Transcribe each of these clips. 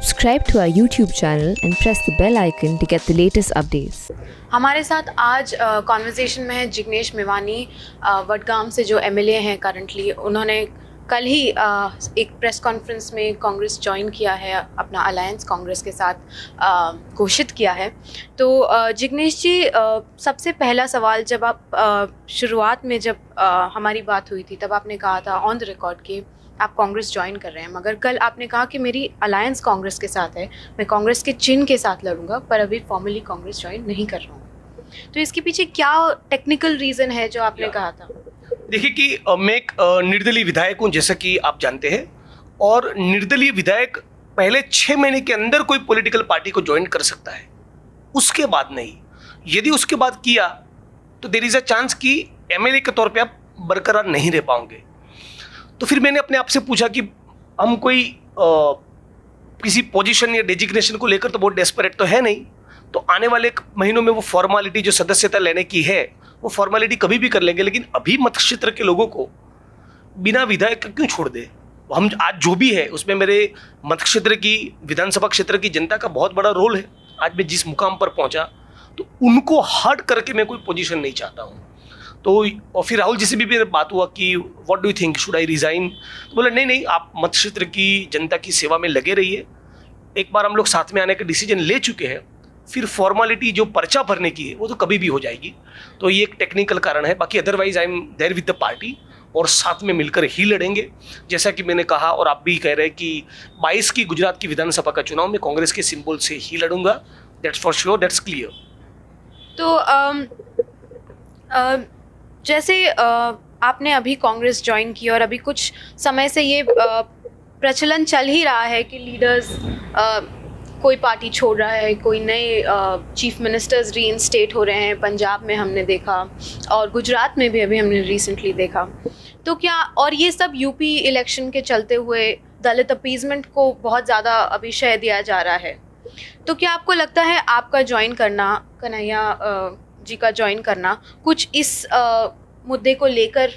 Subscribe to our YouTube channel and press the bell icon to get the latest updates. हमारे साथ आज conversation में है जिग्नेश मेवानी, वडगाम से जो एमएलए हैं करंटली। उन्होंने कल ही एक प्रेस कॉन्फ्रेंस में कांग्रेस ज्वाइन किया है, अपना अलायंस कांग्रेस के साथ घोषित किया है। तो जिग्नेश जी, सबसे पहला सवाल, जब आप शुरुआत में जब हमारी बात हुई थी तब आपने कहा था ऑन द रिकॉर्ड कि आप कांग्रेस ज्वाइन कर रहे हैं, मगर कल आपने कहा कि मेरी अलायंस कांग्रेस के साथ है, मैं कांग्रेस के चिन्ह के साथ लड़ूंगा, पर अभी फॉर्मली कांग्रेस ज्वाइन नहीं कर रहा हूँ। तो इसके पीछे क्या टेक्निकल रीज़न है जो आपने कहा था? देखिए कि मैं एक निर्दलीय विधायक हूं, जैसा कि आप जानते हैं, और निर्दलीय विधायक पहले 6 महीने के अंदर कोई पॉलिटिकल पार्टी को ज्वाइन कर सकता है, उसके बाद नहीं। यदि उसके बाद किया तो देयर इज अ चांस कि एमएलए के तौर पे आप बरकरार नहीं रह पाओगे। तो फिर मैंने अपने आप से पूछा कि हम कोई किसी पोजीशन या डेजिग्नेशन को लेकर तो बहुत डेस्परेट तो है नहीं, तो आने वाले महीनों में वो फॉर्मेलिटी जो सदस्यता लेने की है वो फॉर्मेलिटी कभी भी कर लेंगे, लेकिन अभी मत क्षेत्र के लोगों को बिना विधायक क्यों छोड़ दे। हम आज जो भी है उसमें मेरे मत क्षेत्र की, विधानसभा क्षेत्र की जनता का बहुत बड़ा रोल है। आज मैं जिस मुकाम पर पहुंचा तो उनको हट करके मैं कोई पोजीशन नहीं चाहता हूं। तो और फिर राहुल जी से भी मेरी बात हुआ कि what do you think, should I resign? तो बोला नहीं, आप मत क्षेत्र की जनता की सेवा में लगे रहिए। एक बार हम लोग साथ में आने का डिसीजन ले चुके हैं, फिर फॉर्मेलिटी जो पर्चा भरने की है वो तो कभी भी हो जाएगी। तो ये एक टेक्निकल कारण है, बाकी otherwise I am there with the party और साथ में मिलकर ही लड़ेंगे। जैसा कि मैंने कहा और आप भी कह रहे हैं कि 22 की गुजरात की विधानसभा का चुनाव में कांग्रेस के सिंबल से ही लड़ूंगा, that's for sure, that's clear. तो जैसे आपने अभी कांग्रेस ज्वाइन की और अभी कुछ समय से ये प्रचलन चल ही रहा है कि लीडर्स कोई पार्टी छोड़ रहा है, कोई नए चीफ मिनिस्टर्स रीइंस्टेट हो रहे हैं। पंजाब में हमने देखा और गुजरात में भी अभी हमने रिसेंटली देखा। तो क्या, और ये सब यूपी इलेक्शन के चलते हुए दलित अपीजमेंट को बहुत ज़्यादा अभी शय दिया जा रहा है। तो क्या आपको लगता है आपका ज्वाइन करना, कन्हैया जी का ज्वाइन करना, कुछ इस मुद्दे को लेकर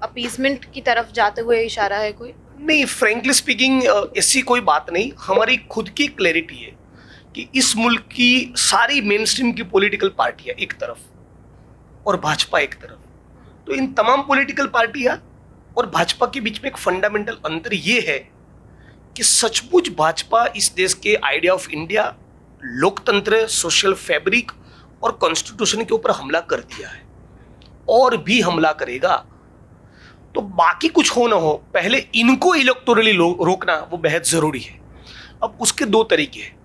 अपीजमेंट की तरफ जाते हुए इशारा है कोई? नहीं, फ्रेंकली स्पीकिंग ऐसी कोई बात नहीं। हमारी खुद की क्लैरिटी है कि इस मुल्क की सारी मेन स्ट्रीम की पॉलिटिकल पार्टियां एक तरफ और भाजपा एक तरफ, तो इन तमाम पॉलिटिकल पार्टियां और भाजपा के बीच में एक फंडामेंटल अंतर ये है कि सचमुच भाजपा इस देश के आइडिया ऑफ इंडिया, लोकतंत्र, सोशल फैब्रिक और कॉन्स्टिट्यूशन के ऊपर हमला कर दिया है और भी हमला करेगा। तो बाकी कुछ हो ना हो, पहले इनको इलेक्टोरली रोकना वो बेहद जरूरी है। अब उसके 2 तरीके हैं।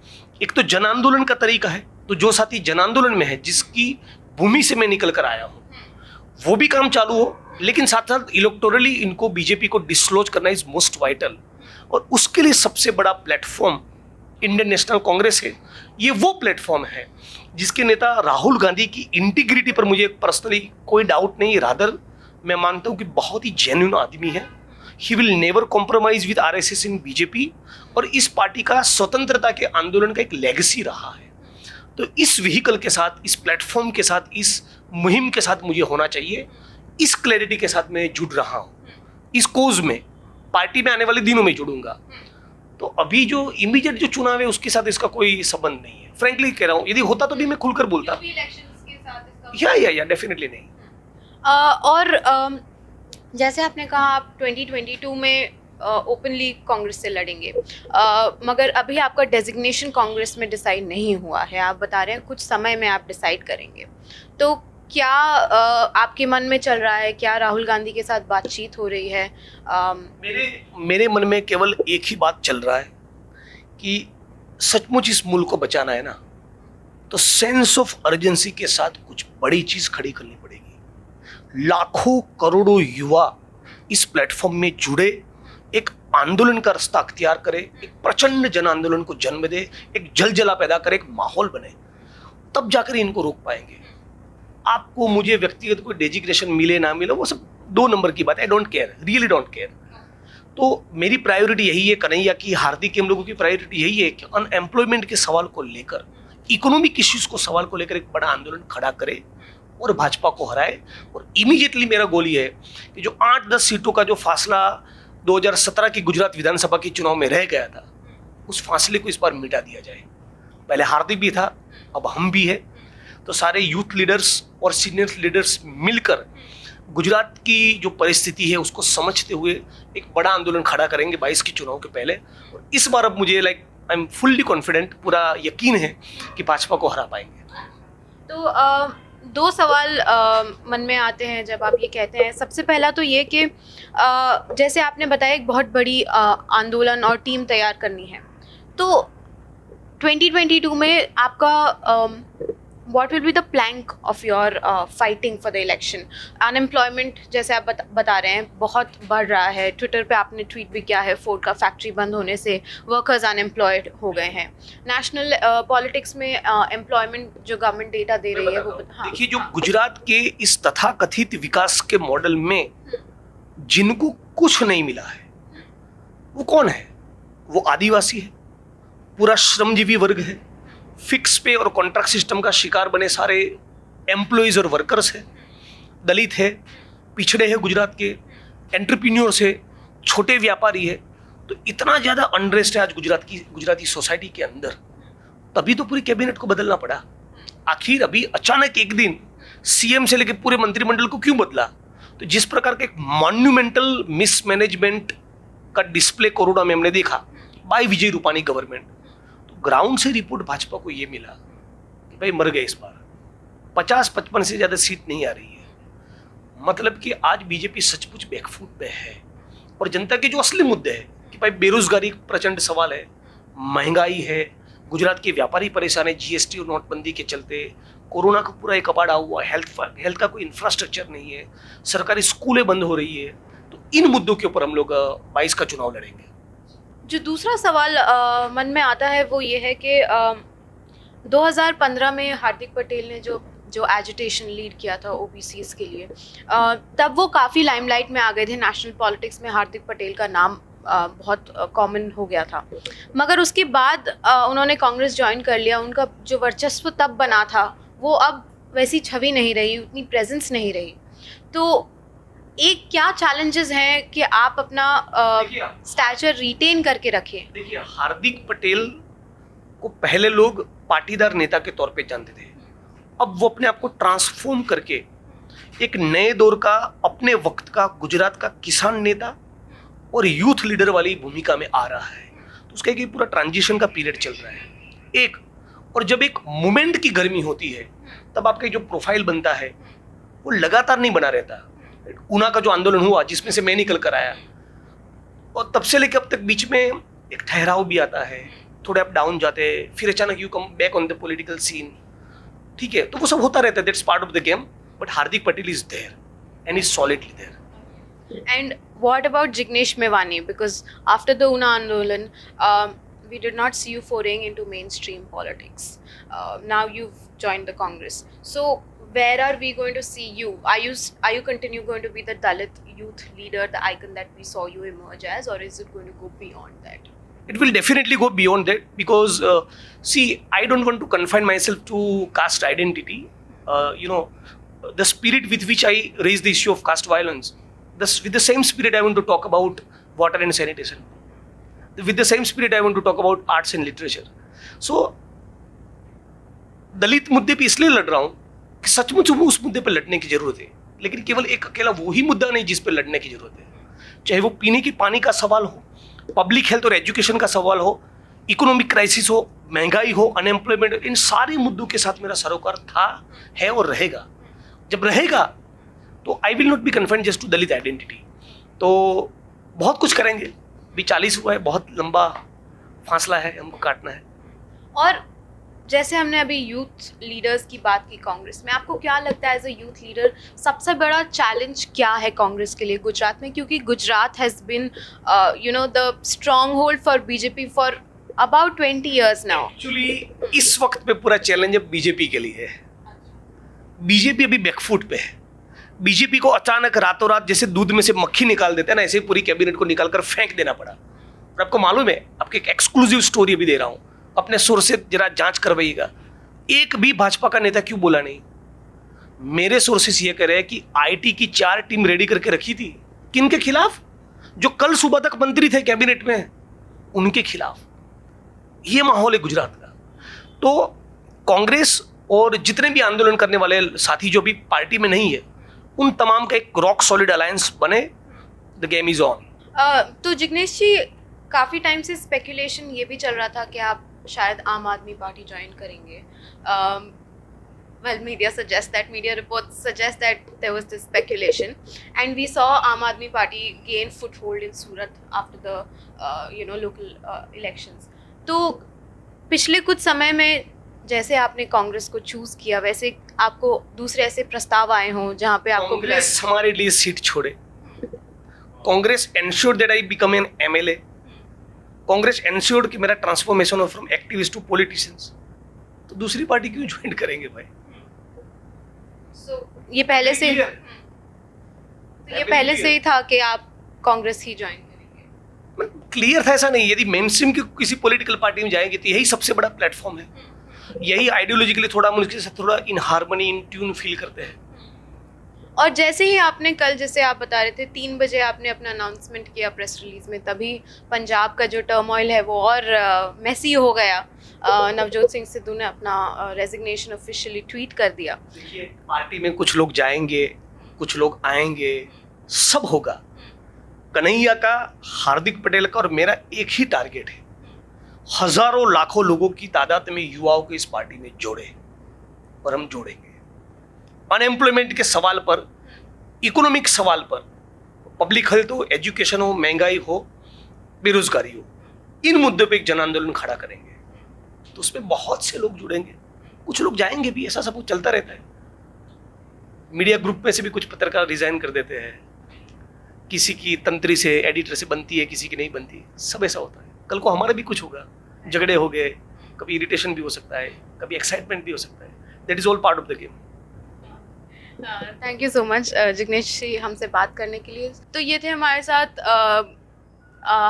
एक तो जन आंदोलन का तरीका है, तो जो साथी जन आंदोलन में है, जिसकी भूमि से मैं निकल कर आया हूं, वो भी काम चालू हो, लेकिन साथ साथ इलेक्टोरली इनको बीजेपी को डिसलॉज करना इज मोस्ट वाइटल। और उसके लिए सबसे बड़ा प्लेटफॉर्म इंडियन नेशनल कांग्रेस है। ये वो प्लेटफॉर्म है जिसके नेता राहुल गांधी की इंटीग्रिटी पर मुझे पर्सनली कोई डाउट नहीं, रादर मैं मानता हूं कि बहुत ही जेन्युइन आदमी है। He will never compromise with RSS in BJP, और इस पार्टी का स्वतंत्रता के आंदोलन का एक लेगेसी रहा है। तो इस व्हीकल के साथ, इस प्लेटफॉर्म के साथ, इस मुहिम के साथ मुझे होना चाहिए। इस क्लैरिटी के साथ मैं जुड़ रहा हूं, इस कोज में पार्टी में आने वाले दिनों में जुड़ूंगा। तो अभी जो इमीडिएट जो चुनाव है उसके साथ इसका कोई संबंध नहीं है। फ्रैंकली कह रहा हूँ, यदि होता तो भी मैं खुलकर बोलता। या डेफिनेटली नहीं। और जैसे आपने कहा आप 2022 में ओपनली कांग्रेस से लड़ेंगे, मगर अभी आपका डेजिग्नेशन कांग्रेस में डिसाइड नहीं हुआ है। आप बता रहे हैं कुछ समय में आप डिसाइड करेंगे। तो क्या आपके मन में चल रहा है? क्या राहुल गांधी के साथ बातचीत हो रही है? मेरे मन में केवल एक ही बात चल रहा है कि सचमुच इस मुल्क को बचाना है ना, तो सेंस ऑफ अर्जेंसी के साथ कुछ बड़ी चीज खड़ी करनी पड़ेगी। लाखों करोड़ों युवा इस प्लेटफॉर्म में जुड़े, एक आंदोलन का रास्ता अख्तियार करे, एक प्रचंड जन आंदोलन को जन्म दे, एक जलजला पैदा करे, एक माहौल बने, तब जाकर इनको रोक पाएंगे। आपको मुझे व्यक्तिगत कोई डेजिग्नेशन मिले ना मिले वो सब 2 नंबर की बात है। I don't care, really don't care. तो मेरी प्रायोरिटी यही है, कन्हैया की, हार्दिक के, हम लोगों की प्रायोरिटी यही है कि अनएम्प्लॉयमेंट के सवाल को लेकर, इकोनॉमिक इश्यूज को सवाल को लेकर एक बड़ा आंदोलन खड़ा करे और भाजपा को हराए। और इमीडिएटली मेरा गोल ये है कि जो 8-10 सीटों का जो फासला 2017 की गुजरात विधानसभा के चुनाव में रह गया था, उस फासले को इस बार मिटा दिया जाए। पहले हार्दिक भी था, अब हम भी है, तो सारे यूथ लीडर्स और सीनियर लीडर्स मिलकर गुजरात की जो परिस्थिति है उसको समझते हुए एक बड़ा आंदोलन खड़ा करेंगे 22 के चुनाव के पहले। और इस बार अब मुझे आई एम फुल्ली कॉन्फिडेंट, पूरा यकीन है कि भाजपा को हरा पाएंगे। तो दो सवाल मन में आते हैं जब आप ये कहते हैं। सबसे पहला तो ये कि जैसे आपने बताया एक बहुत बड़ी आंदोलन और टीम तैयार करनी है, तो 2022 में आपका what will be the plank of your fighting for the election? Unemployment जैसे आप बता रहे हैं बहुत बढ़ रहा है। ट्विटर पे आपने ट्वीट भी किया है, फोर्ड का फैक्ट्री बंद होने से वर्कर्स अनएम्प्लॉयड हो गए हैं। नेशनल पॉलिटिक्स में एम्प्लॉयमेंट जो गवर्नमेंट डेटा दे रही है वो देखिए, जो गुजरात के इस तथाकथित विकास के मॉडल में जिनको कुछ नहीं मिला है वो कौन है? वो आदिवासी है, पूरा श्रमजीवी वर्ग है, फिक्स पे और कॉन्ट्रैक्ट सिस्टम का शिकार बने सारे एम्प्लॉयज और वर्कर्स है, दलित है, पिछड़े हैं गुजरात के, एंटरप्रेन्योर्स है, छोटे व्यापारी है। तो इतना ज़्यादा अनरेस्ट है आज गुजराती सोसाइटी के अंदर, तभी तो पूरी कैबिनेट को बदलना पड़ा। आखिर अभी अचानक एक दिन सीएम से लेकर पूरे मंत्रिमंडल को क्यों बदला? तो जिस प्रकार के एक मॉन्यूमेंटल मिसमैनेजमेंट का डिस्प्ले कोरोना में हमने देखा bye Vijay Rupani government, ground से रिपोर्ट भाजपा को ये मिला कि भाई मर गए, इस बार 50-55 से ज्यादा सीट नहीं आ रही है। मतलब कि आज बीजेपी सचमुच बैकफुट पे है। और जनता के जो असली मुद्दे हैं कि भाई बेरोजगारी एक प्रचंड सवाल है, महंगाई है, गुजरात के व्यापारी परेशान है जीएसटी और नोटबंदी के चलते, कोरोना का पूरा एक कबाड़ा हुआ, हेल्थ का कोई इंफ्रास्ट्रक्चर नहीं है, सरकारी स्कूलें बंद हो रही है। तो इन मुद्दों के ऊपर हम लोग 22 का चुनाव लड़ेंगे। जो दूसरा सवाल मन में आता है वो ये है कि 2015 में हार्दिक पटेल ने जो एजिटेशन लीड किया था ओबीसीज के लिए, तब वो काफ़ी लाइमलाइट में आ गए थे। नेशनल पॉलिटिक्स में हार्दिक पटेल का नाम बहुत कॉमन हो गया था। मगर उसके बाद उन्होंने कांग्रेस ज्वाइन कर लिया। उनका जो वर्चस्व तब बना था वो अब वैसी छवि नहीं रही, उतनी प्रेजेंस नहीं रही। तो एक क्या चैलेंजेस हैं कि आप अपना स्टैचर रिटेन करके रखें? देखिए, हार्दिक पटेल को पहले लोग पाटीदार नेता के तौर पे जानते थे, अब वो अपने आप को ट्रांसफॉर्म करके एक नए दौर का, अपने वक्त का गुजरात का किसान नेता और यूथ लीडर वाली भूमिका में आ रहा है। तो उसका एक पूरा ट्रांजिशन का पीरियड चल रहा है एक। और जब एक मूवमेंट की गर्मी होती है तब आपका जो प्रोफाइल बनता है वो लगातार नहीं बना रहता। ऊना का जो आंदोलन हुआ जिसमें से मैं निकल कर आया, और तब से लेकर अब तक बीच में एक ठहराव भी आता है, थोड़े अप डाउन जाते हैं, फिर अचानक you come back on the political scene. ठीक है, तो वो सब होता रहता है, that's part of the game. But Hardik Patel is there and is solidly there. And what about Jignesh Mevani? Because after the Una आंदोलन we did not see you foraying into mainstream politics. Now you've joined the Congress. So where are we going to see you? Are you continue going to be the Dalit youth leader, the icon that we saw you emerge as, or is it going to go beyond that? It will definitely go beyond that because see, I don't want to confine myself to caste identity. The spirit with which I raise the issue of caste violence, with the same spirit I want to talk about water and sanitation. With the same spirit I want to talk about arts and literature. So दलित मुद्दे पे इसलिए लड़ रहा हूँ कि सचमुच उस मुद्दे पे लड़ने की जरूरत है, लेकिन केवल एक अकेला वही मुद्दा नहीं जिस पे लड़ने की जरूरत है। चाहे वो पीने की पानी का सवाल हो, पब्लिक हेल्थ और एजुकेशन का सवाल हो, इकोनॉमिक क्राइसिस हो, महंगाई हो, अनएम्प्लॉयमेंट, इन सारे मुद्दों के साथ मेरा सरोकार था, है और रहेगा। जब रहेगा तो I will not be confined just to Dalit identity. तो बहुत कुछ करेंगे। भी 40 हुआ है, बहुत लंबा फासला है, हमको काटना है। और जैसे हमने अभी यूथ लीडर्स की बात की कांग्रेस में, आपको क्या लगता है एज अ यूथ लीडर सबसे बड़ा चैलेंज क्या है कांग्रेस के लिए गुजरात में? क्योंकि Gujarat has been the strong hold for BJP for about 20 years now. Actually इस वक्त पे पूरा चैलेंज अब बीजेपी के लिए है। बीजेपी अभी बैकफुट पे है। बीजेपी को अचानक रातों रात जैसे दूध में से मक्खी निकाल देते हैं ना, ऐसे पूरी कैबिनेट को निकाल कर फेंक देना पड़ा। और आपको मालूम है, आपको एक एक्सक्लूसिव स्टोरी भी दे रहा हूं, अपने सोर्स से जरा जांच करवाइएगा, एक भी भाजपा का नेता क्यों बोला नहीं? मेरे सोर्सेस ये कह रहे हैं कि आईटी की 4 टीम रेडी करके रखी थी। किन के खिलाफ? जो कल सुबह तक मंत्री थे कैबिनेट में, उनके खिलाफ। ये माहौल है गुजरात का। तो कांग्रेस और जितने भी आंदोलन करने वाले साथी जो भी पार्टी में नहीं है, उन तमाम का एक रॉक सॉलिड अलायंस बने। The game is on. तो जिग्नेश जी, काफ़ी टाइम से स्पेकुलेशन ये भी चल रहा था कि आप शायद आम आदमी पार्टी ज्वाइन करेंगे। media reports suggest that there was this speculation, and we saw Aam Aadmi Party gain foothold in Surat after the local elections. तो पिछले कुछ समय में जैसे आपने कांग्रेस को चूज किया, वैसे आपको दूसरे ऐसे प्रस्ताव आए हों जहाँ पे आपको कांग्रेस हमारे लिए सीट छोड़े। Congress ensured that I become an MLA. Congress ensured कि मेरा ट्रांसफॉर्मेशन हो फ्रॉम एक्टिविस्ट टू पॉलिटिशियंस। तो दूसरी पार्टी क्यों ज्वाइन करेंगे भाई? ये पहले से ही था कि आप कांग्रेस ही ज्वाइन करेंगे? क्लियर था, ऐसा नहीं। यदि मेन स्ट्रीम की किसी पॉलिटिकल पार्टी में जाएंगे तो यही सबसे बड़ा प्लेटफॉर्म है। यही आइडियोलॉजिकली थोड़ा मुझे से थोड़ा in harmony, in tune feel करते हैं। और जैसे ही आपने कल, जैसे आप बता रहे थे 3 बजे आपने अपना अनाउंसमेंट किया प्रेस रिलीज में, तभी पंजाब का जो टर्मोइल है वो और मेसी हो गया। नवजोत सिंह सिद्धू ने अपना रेजिग्नेशन ऑफिशियली ट्वीट कर दिया। देखिए, पार्टी में कुछ लोग जाएंगे, कुछ लोग आएंगे, सब होगा। कन्हैया का, हार्दिक पटेल का और मेरा एक ही टारगेट है, हजारों लाखों लोगों की तादाद में युवाओं को इस पार्टी में जोड़े, और हम जोड़ेंगे। अनएम्प्लॉयमेंट के सवाल पर, इकोनॉमिक सवाल पर, पब्लिक हेल्थ हो, एजुकेशन हो, महंगाई हो, बेरोजगारी हो, इन मुद्दों पे एक जन आंदोलन खड़ा करेंगे। तो उसमें बहुत से लोग जुड़ेंगे, कुछ लोग जाएंगे भी, ऐसा सब कुछ चलता रहता है। मीडिया ग्रुप में से भी कुछ पत्रकार रिजाइन कर देते हैं, किसी की तंत्री से, एडिटर से बनती है, किसी की नहीं बनती, सब ऐसा होता है। कल को हमारा भी कुछ होगा, झगड़े हो गए, कभी इरिटेशन भी हो सकता है, कभी एक्साइटमेंट भी हो सकता है। That is all part of the game. Thank you so much Jignesh ji हमसे बात करने के लिए। तो ये थे हमारे साथ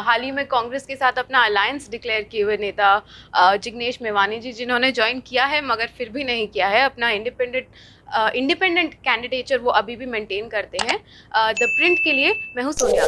हाल ही में कांग्रेस के साथ अपना अलायंस डिक्लेयर किए हुए नेता जिग्नेश मेवानी जी, जिन्होंने ज्वाइन किया है मगर फिर भी नहीं किया है अपना इंडिपेंडेंट कैंडिडेचर, वो अभी भी मेंटेन करते हैं। द प्रिंट के लिए मैं हूँ सोनिया।